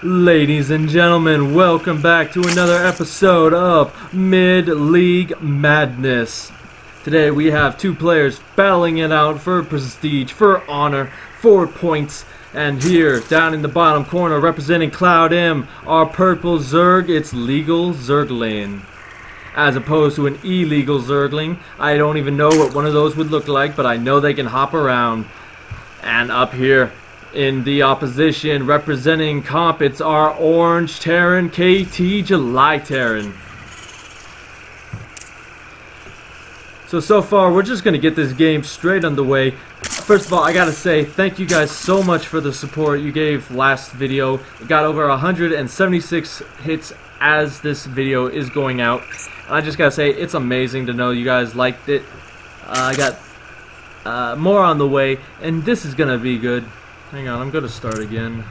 Ladies and gentlemen, welcome back to another episode of Mid-League Madness. Today we have two players battling it out for prestige, for honor, for points. And here, down in the bottom corner, representing Cloud M, our purple Zerg, it's Legal Zergling. As opposed to an illegal Zergling, I don't even know what one of those would look like, but I know they can hop around. And up here, in the opposition, representing Comp, it's our Orange Terran KT July Terran. So far, we're just going to get this game straight underway. First of all, I gotta say, thank you guys so much for the support you gave last video. It got over 176 hits as this video is going out. And I just gotta say, it's amazing to know you guys liked it. I got more on the way, and this is going to be good. Hang on, I'm going to start again.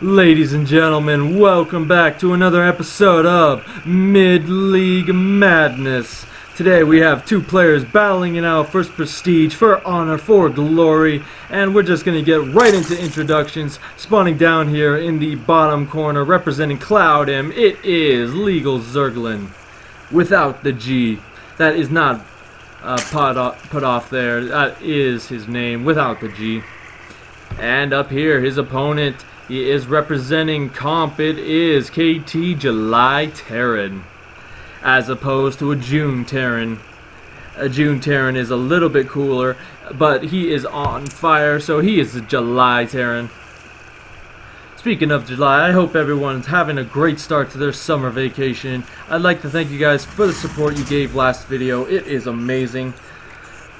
Ladies and gentlemen, welcome back to another episode of Mid-League Madness. Today we have two players battling it out for prestige, for honor, for glory, and we're just going to get right into introductions. Spawning down here in the bottom corner, representing Cloud M, it is Legal Zergling. Without the G. That is not put off there. That is his name, without the G. And up here, his opponent, he is representing Comp, it is KT July Terran, as opposed to a June Terran. A June Terran is a little bit cooler, but he is on fire, so he is a July Terran. Speaking of July, I hope everyone's having a great start to their summer vacation. I'd like to thank you guys for the support you gave last video. It is amazing.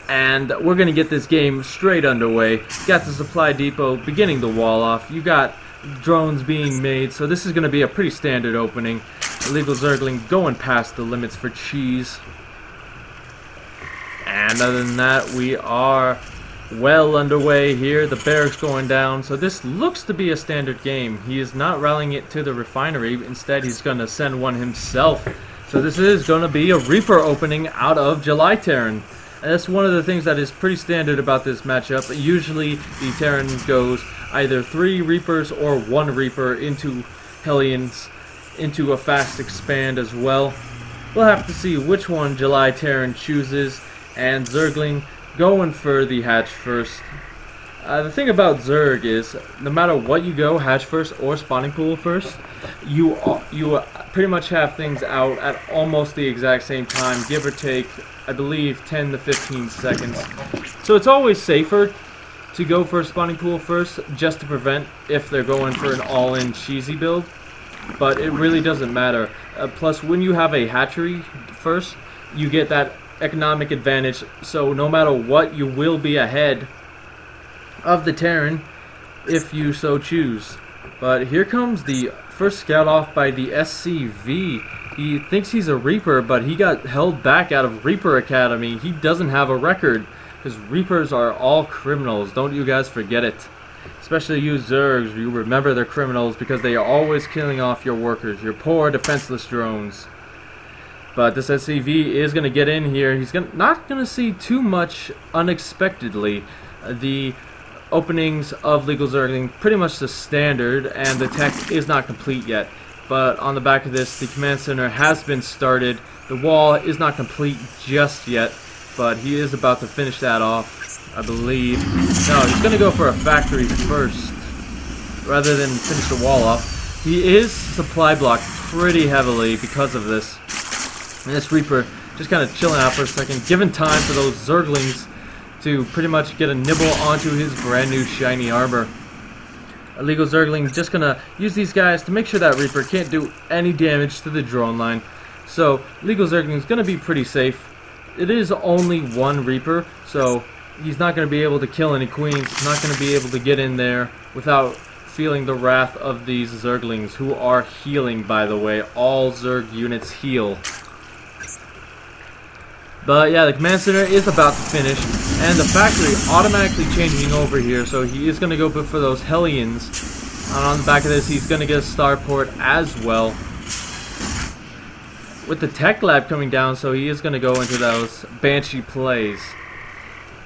And we're going to get this game straight underway. Got the supply depot beginning the wall off. You got drones being made, so this is going to be a pretty standard opening. Illegal Zergling going past the limits for cheese. And other than that, we are well underway here. The barracks going down, so this looks to be a standard game. He is not rallying it to the refinery. Instead, he's going to send one himself. So this is going to be a Reaper opening out of July Terran. And that's one of the things that is pretty standard about this matchup. Usually the Terran goes either 3 Reapers or 1 Reaper into Hellions, into a fast expand as well. We'll have to see which one July Terran chooses, and Zergling going for the hatch first. The thing about Zerg is, no matter what you go, hatch first or spawning pool first, you pretty much have things out at almost the exact same time, give or take, I believe, 10 to 15 seconds. So it's always safer to go for a spawning pool first, just to prevent if they're going for an all-in cheesy build. But it really doesn't matter. Plus, when you have a hatchery first, you get that economic advantage, so no matter what, you will be ahead of the Terran if you so choose. But here comes the first scout off by the SCV. He thinks he's a Reaper, but he got held back out of Reaper Academy. He doesn't have a record, because Reapers are all criminals. Don't you guys forget it. Especially you Zergs, you remember they're criminals because they are always killing off your workers, your poor defenseless drones. But this SCV is going to get in here. He's not going to see too much unexpectedly. The openings of Legal Zergling, pretty much the standard, and the tech is not complete yet. But on the back of this, the command center has been started. The wall is not complete just yet, but he is about to finish that off, I believe. No, he's going to go for a factory first, rather than finish the wall off. He is supply blocked pretty heavily because of this. And this Reaper just kind of chilling out for a second, giving time for those Zerglings to pretty much get a nibble onto his brand new shiny armor. Illegal Zergling just gonna use these guys to make sure that Reaper can't do any damage to the drone line. So Legal Zergling is gonna be pretty safe. It is only 1 Reaper, so he's not gonna be able to kill any queens. He's not gonna be able to get in there without feeling the wrath of these Zerglings, who are healing, by the way. All Zerg units heal. But yeah, the command center is about to finish, and the factory automatically changing over here, so he is going to go for those Hellions. And on the back of this, he's going to get a starport as well. With the tech lab coming down, so he is going to go into those Banshee plays.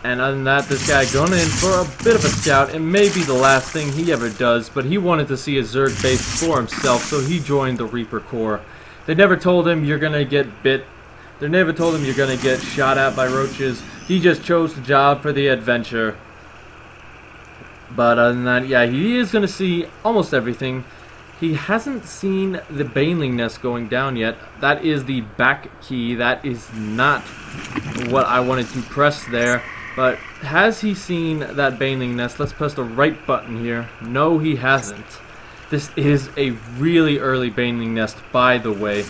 And other than that, this guy going in for a bit of a scout. It may be the last thing he ever does, but he wanted to see a Zerg base for himself, so he joined the Reaper Corps. They never told him you're going to get bit. They never told him you're going to get shot at by roaches. He just chose the job for the adventure. But other than that, yeah, he is going to see almost everything. He hasn't seen the Baneling nest going down yet. That is the back key. That is not what I wanted to press there. But has he seen that Baneling nest? Let's press the right button here. No, he hasn't. This is a really early Baneling nest, by the way.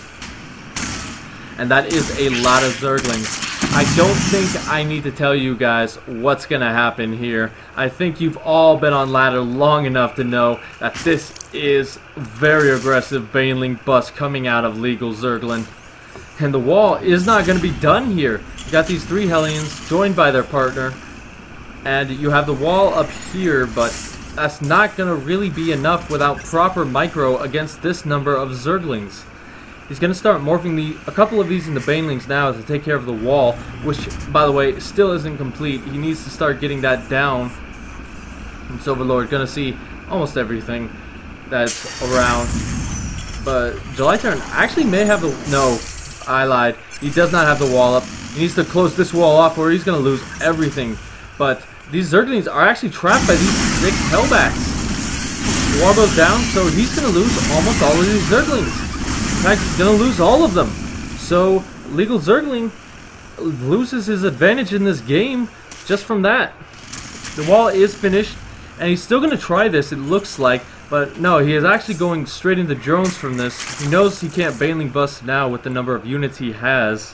And that is a lot of Zerglings. I don't think I need to tell you guys what's going to happen here. I think you've all been on ladder long enough to know that this is very aggressive Baneling bust coming out of legal Zerglin. And the wall is not going to be done here. You got these 3 Hellions joined by their partner. And you have the wall up here, but that's not going to really be enough without proper micro against this number of Zerglings. He's going to start morphing a couple of these into Banelings now to take care of the wall, which, by the way, still isn't complete. He needs to start getting that down. And Silverlord going to see almost everything that's around. But July Terran actually may have the... No, I lied. He does not have the wall up. He needs to close this wall off or he's going to lose everything. But these Zerglings are actually trapped by these 6 Hellbats. The wall goes down, so he's going to lose almost all of these Zerglings. In fact, he's going to lose all of them. So, Legal Zergling loses his advantage in this game just from that. The wall is finished, and he's still going to try this, it looks like. But no, he is actually going straight into drones from this. He knows he can't Baneling bust now with the number of units he has.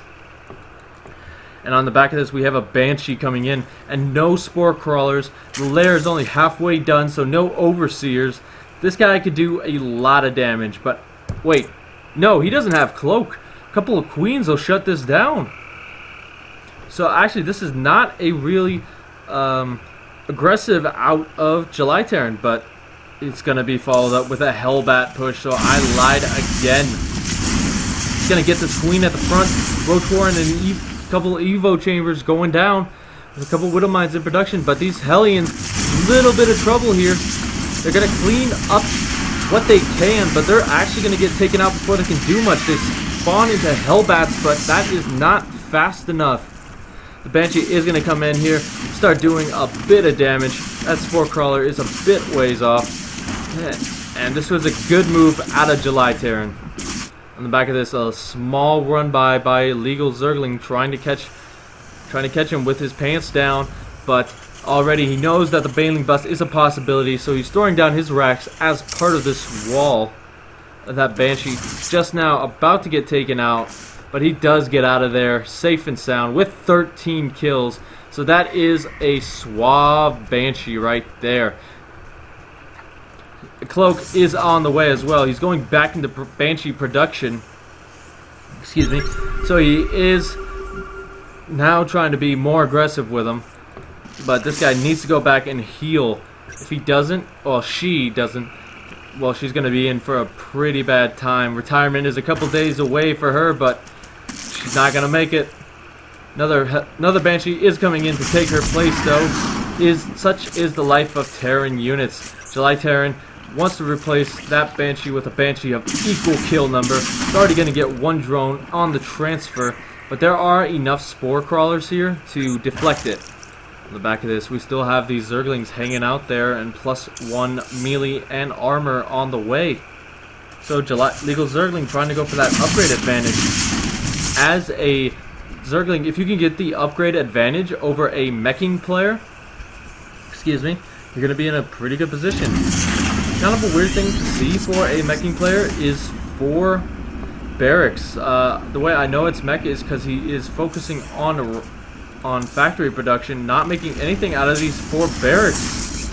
And on the back of this, we have a Banshee coming in, and no Spore Crawlers. The lair is only halfway done, so no Overseers. This guy could do a lot of damage, but wait. No, he doesn't have Cloak. A couple of Queens will shut this down. So actually, this is not a really aggressive out of July Terran, but it's going to be followed up with a Hellbat push, so I lied again. He's going to get this Queen at the front. Roach Warren and a couple of Evo Chambers going down. There's a couple of Widow Mines in production, but these Hellions, little bit of trouble here. They're going to clean up what they can, but they're actually going to get taken out before they can do much. They spawn into Hellbats, but that is not fast enough. The Banshee is going to come in here, start doing a bit of damage. That Spore Crawler is a bit ways off. And this was a good move out of July Terran. On the back of this, a small run by Legal Zergling trying to catch him with his pants down, but already he knows that the Baneling bust is a possibility, so he's throwing down his racks as part of this wall. That Banshee just now about to get taken out, but he does get out of there safe and sound with 13 kills. So that is a suave Banshee right there. The Cloak is on the way as well. He's going back into Banshee production. Excuse me. So he is now trying to be more aggressive with him. But this guy needs to go back and heal. If he doesn't, well, she doesn't, well, she's going to be in for a pretty bad time. Retirement is a couple days away for her, but she's not going to make it. Another Banshee is coming in to take her place, though. Such is the life of Terran units. July Terran wants to replace that Banshee with a Banshee of equal kill number. It's already going to get 1 drone on the transfer, but there are enough Spore Crawlers here to deflect it. On the back of this, we still have these Zerglings hanging out there, and +1 melee and armor on the way. So Legal Zergling trying to go for that upgrade advantage. As a Zergling, if you can get the upgrade advantage over a meching player, excuse me, you're going to be in a pretty good position. Kind of a weird thing to see for a meching player is for barracks. The way I know it's mech is because he is focusing on factory production, not making anything out of these 4 barracks.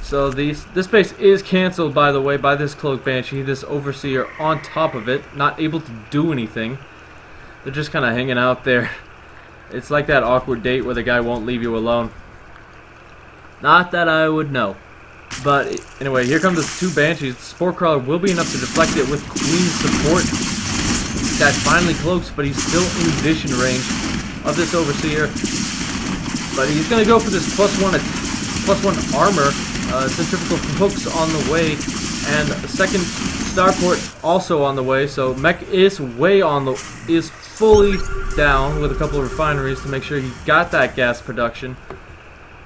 So this base is cancelled, by the way, by this Cloak Banshee, this Overseer on top of it, not able to do anything. They're just kind of hanging out there. It's like that awkward date where the guy won't leave you alone. Not that I would know. But anyway, here come the two Banshees. The Spore Crawler will be enough to deflect it with Queen support. This guy finally cloaks, but he's still in vision range of this Overseer. But he's going to go for this +1 armor. Centrifugal hooks on the way, and a second starport also on the way. So Mech is fully down with a couple of refineries to make sure he got that gas production.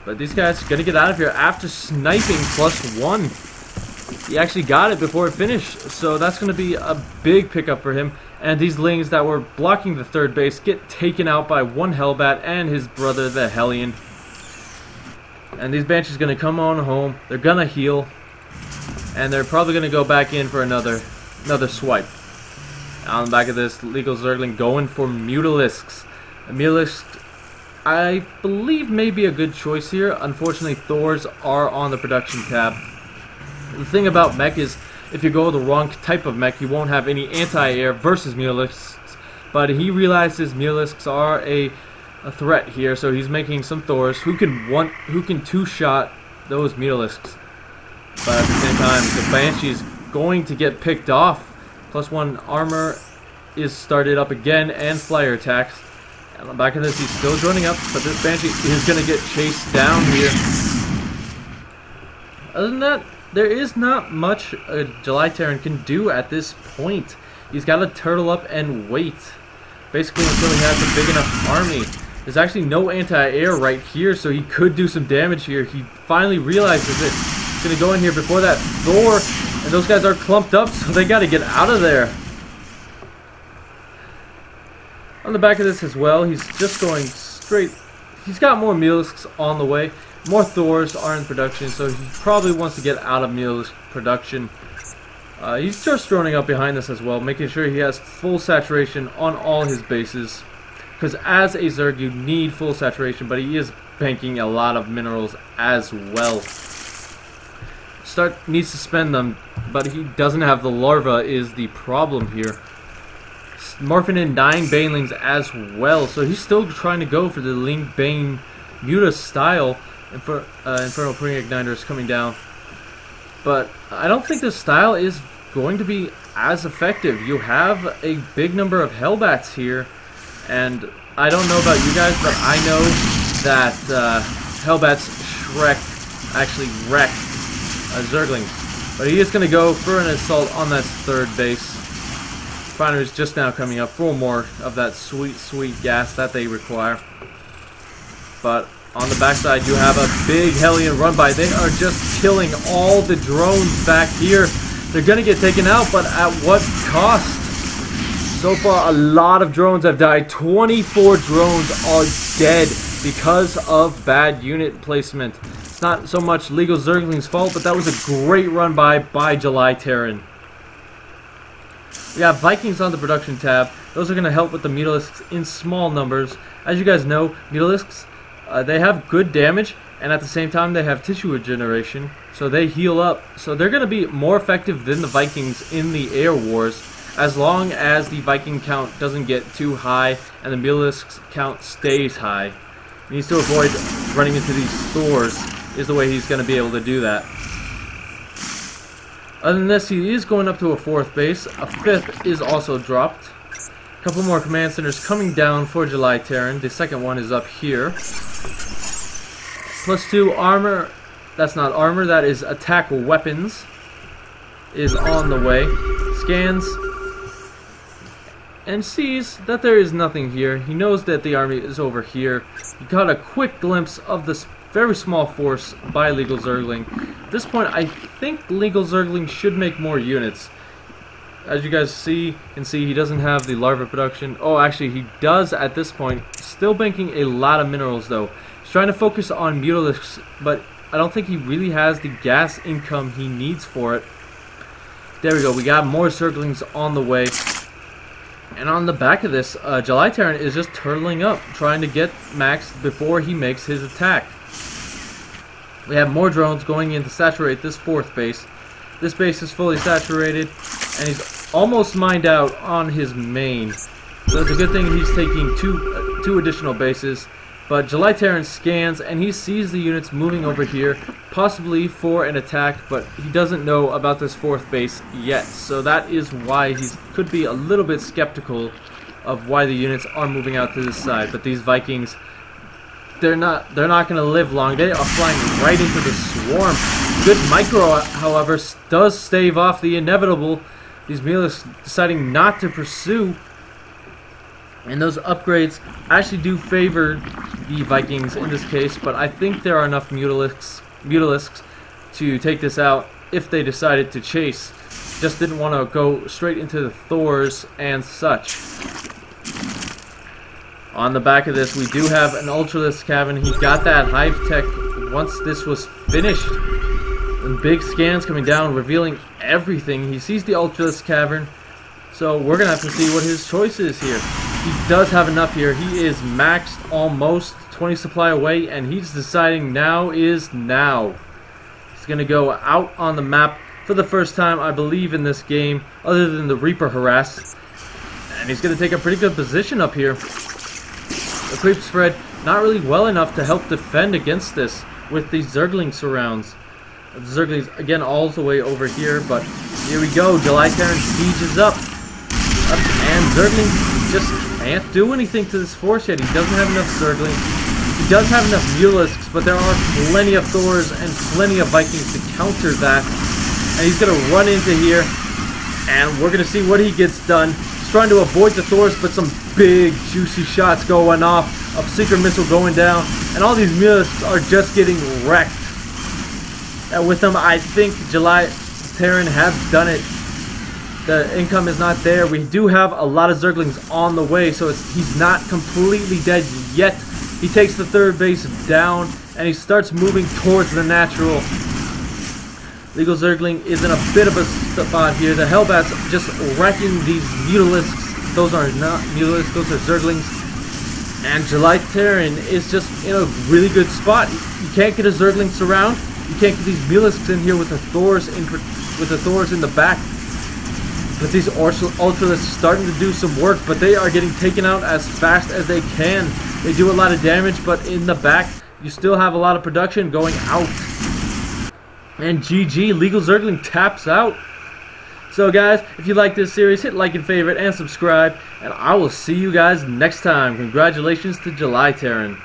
But these guys are going to get out of here after sniping +1. He actually got it before it finished, so that's going to be a big pickup for him. And these Lings that were blocking the third base get taken out by one Hellbat and his brother, the Hellion. And these Banshees are going to come on home. They're going to heal. And they're probably going to go back in for another swipe. On the back of this, Legal Zergling going for Mutalisks. Mutalisks, I believe, may be a good choice here. Unfortunately, Thors are on the production tab. The thing about Mech is, if you go the wrong type of Mech, you won't have any anti-air versus Mutalisks. But he realizes Mutalisks are a threat here, so he's making some Thors who can two-shot those Mutalisks. But at the same time, the Banshee's going to get picked off. +1 armor is started up again, and flyer attacks. And on the back of this, he's still joining up, but this Banshee is going to get chased down here. Other than that, there is not much a July Terran can do at this point. He's got to turtle up and wait, basically until he has a big enough army. There's actually no anti-air right here, so he could do some damage here. He finally realizes it. He's going to go in here before that Thor, and those guys are clumped up, so they got to get out of there. On the back of this as well, he's just going straight. He's got more Mutalisks on the way. More Thors are in production, so he probably wants to get out of Mutalisk production. He's just droning up behind this as well, making sure he has full saturation on all his bases. Because as a Zerg, you need full saturation, but he is banking a lot of minerals as well. Start needs to spend them, but he doesn't have the larva is the problem here. Morphing in 9 Banelings as well, so he's still trying to go for the Ling Bane Muta style. Infernal Pre-Igniter is coming down. But I don't think this style is going to be as effective. You have a big number of Hellbats here, and I don't know about you guys, but I know that Hellbats actually wreck Zerglings. But he is going to go for an assault on that third base. Refinery is just now coming up for more of that sweet, sweet gas that they require. But on the backside, you have a big Hellion run by. They are just killing all the drones back here. They're going to get taken out, but at what cost? So far, a lot of drones have died. 24 drones are dead because of bad unit placement. It's not so much Legal Zergling's fault, but that was a great run by July Terran. We have Vikings on the production tab. Those are going to help with the Mutalisks in small numbers. As you guys know, Mutalisks, they have good damage, and at the same time they have tissue regeneration, so they heal up. So they're going to be more effective than the Vikings in the air wars, as long as the Viking count doesn't get too high and the Mutalisk count stays high. He needs to avoid running into these Thors, is the way he's going to be able to do that. Other than this, he is going up to a 4th base. A 5th is also dropped. A couple more command centers coming down for July Terran. The second one is up here. +2 armor. That's not armor, that is attack weapons. Is on the way. Scans and sees that there is nothing here. He knows that the army is over here. He got a quick glimpse of this very small force by Legal Zergling. At this point, I think Legal Zergling should make more units. As you guys can see, he doesn't have the larva production. Oh, actually, he does at this point. Still banking a lot of minerals, though. He's trying to focus on Mutalisks, but I don't think he really has the gas income he needs for it. There we go. We got more Zerglings on the way. And on the back of this, July Terran is just turtling up, trying to get maxed before he makes his attack. We have more drones going in to saturate this 4th base. This base is fully saturated, and he's almost mined out on his main. So it's a good thing he's taking two 2 additional bases. But July Terran scans and he sees the units moving over here, possibly for an attack, but he doesn't know about this 4th base yet. So that is why he could be a little bit skeptical of why the units are moving out to this side. But these Vikings, they're not going to live long. They are flying right into the swarm. Good micro, however, does stave off the inevitable. These Mulisks deciding not to pursue. And those upgrades actually do favor the Vikings in this case, but I think there are enough Mutalisks to take this out if they decided to chase. Just didn't want to go straight into the Thors and such. On the back of this, we do have an Ultralisk cabin. He got that Hive Tech once this was finished. And big scans coming down, revealing everything. He sees the Ultralisk cavern, so we're going to have to see what his choice is here. He does have enough here. He is maxed almost 20 supply away, and he's deciding now is now. He's going to go out on the map for the first time, I believe, in this game, other than the Reaper harass. And he's going to take a pretty good position up here. The creep spread not really well enough to help defend against this with these Zergling surrounds. The Zerglings, again, all the way over here, but here we go. July Terran siege is up. And Zergling just can't do anything to this force yet. He doesn't have enough Zerglings. He does have enough Mulisks, but there are plenty of Thors and plenty of Vikings to counter that. And he's going to run into here, and we're going to see what he gets done. He's trying to avoid the Thors, but some big, juicy shots going off. A Seeker Missile going down, and all these Mulisks are just getting wrecked. And with them, I think July Terran has done it. The income is not there. We do have a lot of Zerglings on the way, so he's not completely dead yet. He takes the 3rd base down, and he starts moving towards the natural. Legal Zergling is in a bit of a spot here. The Hellbats just wrecking these Mutalisks. Those are not Mutalisks, those are Zerglings. And July Terran is just in a really good spot. You can't get a Zergling surround. You can't get these Mulisks in here with the Thors in the back. But these Ultralisks starting to do some work, but they are getting taken out as fast as they can. They do a lot of damage, but in the back, you still have a lot of production going out. And GG, Legal Zergling taps out. So guys, if you like this series, hit like and favorite and subscribe, and I will see you guys next time. Congratulations to July Terran.